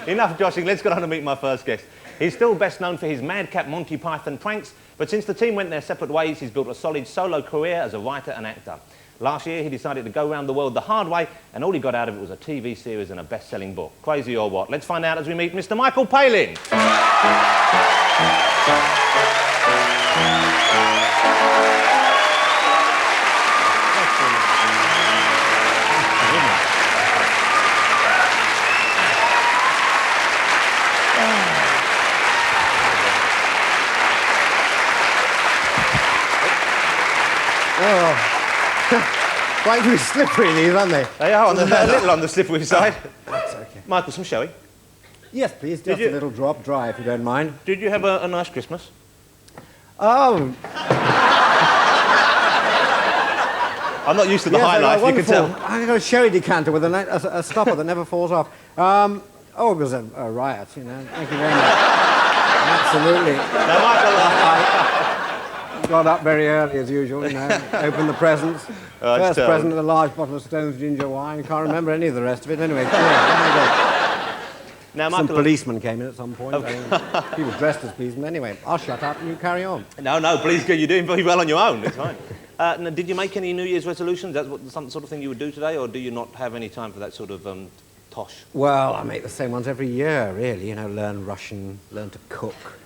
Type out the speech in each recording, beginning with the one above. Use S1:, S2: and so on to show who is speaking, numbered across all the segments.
S1: Enough joshing, let's get on to meet my first guest. He's still best known for his madcap Monty Python pranks, but since the team went their separate ways, he's built a solid solo career as a writer and actor. Last year, he decided to go around the world the hard way, and all he got out of it was a TV series and a best-selling book. Crazy or what? Let's find out as we meet Mr. Michael Palin.
S2: Quite really slippery, these, aren't they?
S1: They are, a little on the slippery side.
S2: That's okay.
S1: Michael, some sherry?
S2: Yes, please, just a little drop dry, if you don't mind.
S1: Did you have a nice Christmas?
S2: Oh.
S1: I'm not used to the high life, you can tell.
S2: I got a sherry decanter with a stopper that never falls off. Oh, it was a riot, you know. Thank you very much. Absolutely.
S1: Now, Michael...
S2: I got up very early, as usual, you know, opened the presents. First present, a large bottle of Stone's ginger wine. Can't remember any of the rest of it. Anyway,
S1: now,
S2: some policemen came in at some point. Okay. People dressed as policemen. Anyway, I'll shut up and you carry on.
S1: No, please, you're doing very well on your own. It's fine. Now, did you make any New Year's resolutions? That's some sort of thing you would do today, or do you not have any time for that sort of tosh?
S2: Well, I make the same ones every year, really. You know, learn Russian, learn to cook,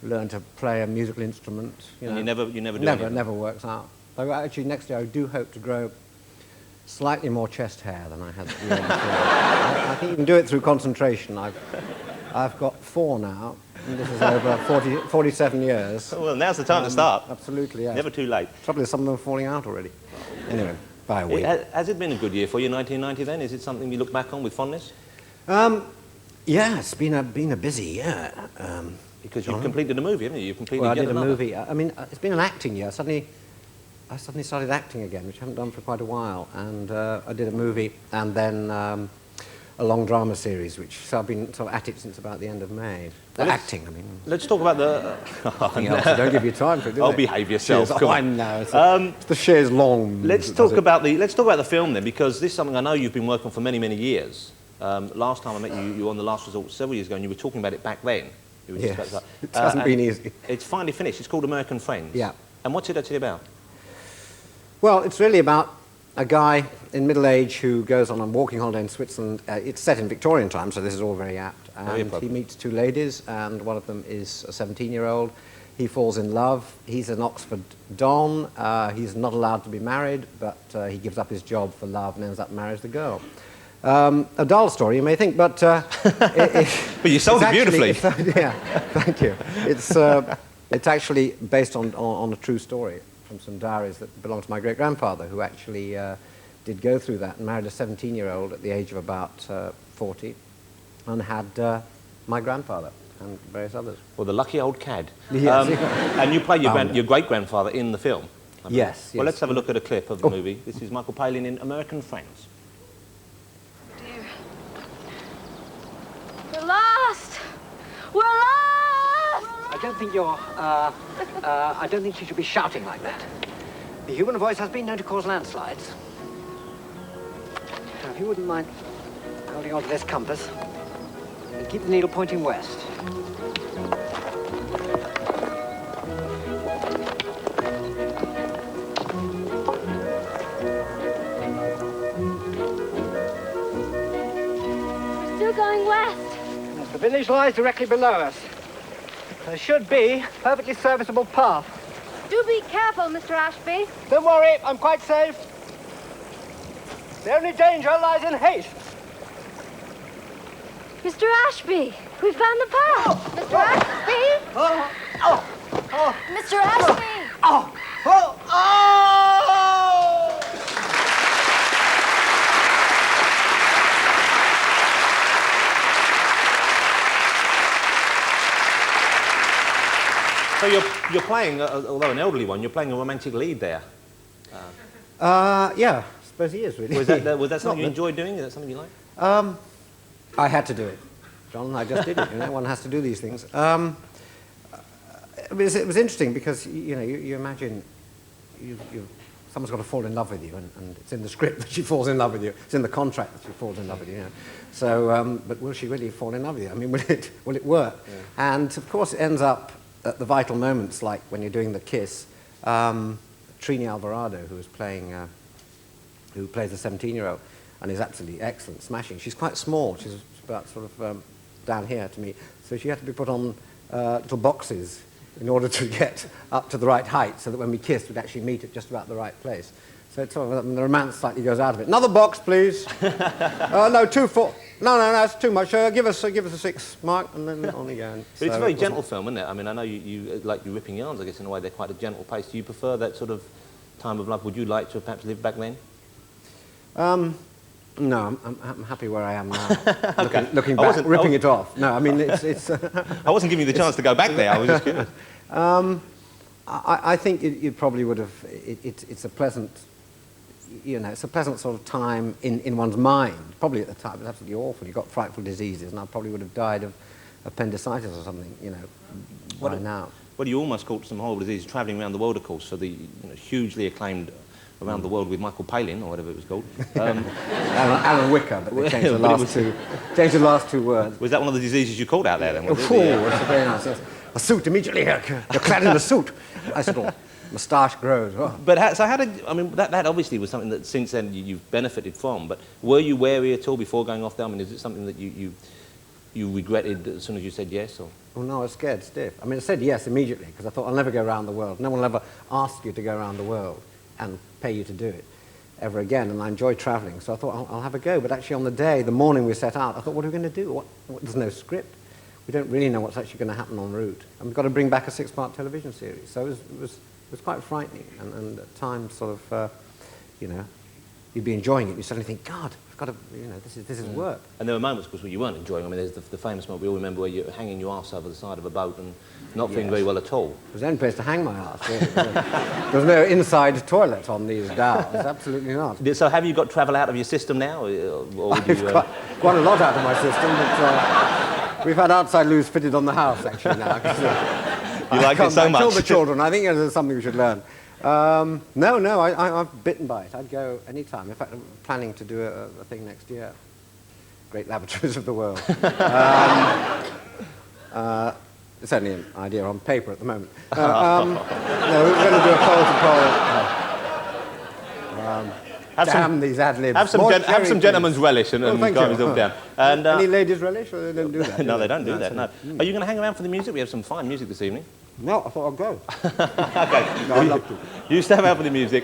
S2: learn to play a musical instrument. You know.
S1: And you never do anything?
S2: Never works out. Though actually, next year I do hope to grow slightly more chest hair than I had the year before. I think you can do it through concentration. I've got 4 now, and this is over 47 years.
S1: Well, now's the time to start.
S2: Absolutely, yes.
S1: Never too late.
S2: The trouble is, some of them are falling out already. Anyway, by a week.
S1: Has it been a good year for you, 1990 then? Is it something you look back on with fondness?
S2: Yeah, it's been a busy year.
S1: Because you've completed a movie, haven't you? You've completed
S2: I did
S1: another.
S2: a movie. I mean, it's been an acting year. I suddenly started acting again, which I haven't done for quite a while. And I did a movie and then a long drama series, so I've been sort of at it since about the end of May.
S1: Well,
S2: acting, I mean.
S1: Let's talk about the...
S2: I don't give you time for it, do
S1: Oh,
S2: they?
S1: behave yourself.
S2: Cheers. I know. It's the chaise longue.
S1: Let's talk about the film then, because this is something I know you've been working on for many, many years. Last time I met you, you were on The Last Resort several years ago, and you were talking about it back then.
S2: Yes. It hasn't been easy.
S1: It's finally finished. It's called American Friends.
S2: Yeah.
S1: And what's it actually about?
S2: Well, it's really about a guy in middle age who goes on a walking holiday in Switzerland. It's set in Victorian times, so this is all very apt. And he meets 2 ladies, and one of them is a 17-year-old. He falls in love. He's an Oxford Don. He's not allowed to be married, but he gives up his job for love and ends up marries the girl. A dull story, you may think, but...
S1: but you sold it beautifully.
S2: Yeah, thank you. It's actually based on a true story from some diaries that belong to my great-grandfather, who actually did go through that and married a 17-year-old at the age of about 40 and had my grandfather and various others.
S1: Well, the lucky old cad.
S2: Yes.
S1: And you play your great-grandfather in the film.
S2: Yes.
S1: Well, let's have a look at a clip of the movie. This is Michael Palin in American Friends.
S3: We're lost! We're lost!
S4: I don't think I don't think you should be shouting like that. The human voice has been known to cause landslides. Now, if you wouldn't mind holding on to this compass and keep the needle pointing west.
S3: We're still going west.
S4: The village lies directly below us. There should be a perfectly serviceable path.
S3: Do be careful, Mr. Ashby.
S4: Don't worry, I'm quite safe. The only danger lies in haste.
S3: Mr. Ashby, we found the path. Mr. Ashby? Mr. Ashby!
S1: So you're playing, although an elderly one, you're playing a romantic lead there.
S2: Yeah, I suppose he is, really.
S1: Was that something you enjoyed doing? Is that something you like?
S2: I had to do it, John. I just did it. You know, one has to do these things. It was interesting because you imagine you've someone's got to fall in love with you, and it's in the script that she falls in love with you. It's in the contract that she falls in love with you. You know? So, but will she really fall in love with you? I mean, will it work? Yeah. And of course, it ends up at the vital moments, like when you're doing the kiss. Trini Alvarado, who plays a 17-year-old, and is absolutely excellent, smashing. She's quite small. She's about sort of down here to me, so she had to be put on little boxes in order to get up to the right height, so that when we kissed, we'd actually meet at just about the right place. So it's sort of, the romance slightly goes out of it. Another box, please. No, 2, 4. No, that's too much. Give us a 6, Mark, and then on we go.
S1: But it's a very gentle film, isn't it? I mean, I know you like you're ripping yarns, I guess, in a way. They're quite a gentle pace. Do you prefer that sort of time of life? Would you like to have perhaps lived back then?
S2: No, I'm happy where I am now. Okay. Looking back, ripping it off. No, I mean, it's
S1: I wasn't giving you the chance to go back there. I was just curious.
S2: I think you probably would have. It's a pleasant, you know, it's a pleasant sort of time in one's mind. Probably at the time, it was absolutely awful. You got frightful diseases, and I probably would have died of appendicitis or something, you know, by now.
S1: Well, you almost caught some horrible disease travelling around the world, of course, for the hugely acclaimed Around the World with Michael Palin, or whatever it was called.
S2: Alan Wicker, but they changed the last two words.
S1: Was that one of the diseases you called out there then?
S2: Oh, that's very nice, yes. A suit immediately here. You're clad in a suit. Nice little moustache grows. Oh.
S1: But so how did, I mean, that obviously was something that since then you've benefited from, but were you wary at all before going off there? I mean, is it something that you regretted as soon as you said yes? Or?
S2: Oh, no, I was scared stiff. I mean, I said yes immediately, because I thought I'll never go around the world. No one will ever ask you to go around the world and pay you to do it ever again, and I enjoy travelling, so I thought I'll have a go. But actually on the morning we set out, I thought, what are we going to do? There's no script. We don't really know what's actually going to happen en route. And we've got to bring back a 6-part television series. So it was quite frightening, and at times sort of, you know, you'd be enjoying it, you suddenly think, God, I've got to, you know, this is work.
S1: And there were moments, of course, where you weren't enjoying. I mean, there's the famous moment we all remember where you're hanging your arse over the side of a boat and not feeling very well at all.
S2: It was the only place to hang my arse. Really. There was no inside toilet on these dhows, absolutely not.
S1: So have you got travel out of your system now? Or would you,
S2: quite a lot out of my system, but we've had outside loos fitted on the house, actually, now.
S1: You like it so much?
S2: I told the children, I think there's something we should learn. No, I've bitten by it. I'd go any time. In fact, I'm planning to do a thing next year. Great laboratories of the world. It's only an idea on paper at the moment. No, we're going to do a pole-to-pole. Damn these ad-libs.
S1: Have some gentleman's relish and calm yourself down. And,
S2: any ladies' relish? Or they don't do that?
S1: No, they don't do that, no. Are you going to hang around for the music? We have some fine music this evening.
S2: No, I thought I'd go.
S1: Okay.
S2: No, I'd love to.
S1: You stay around for the music.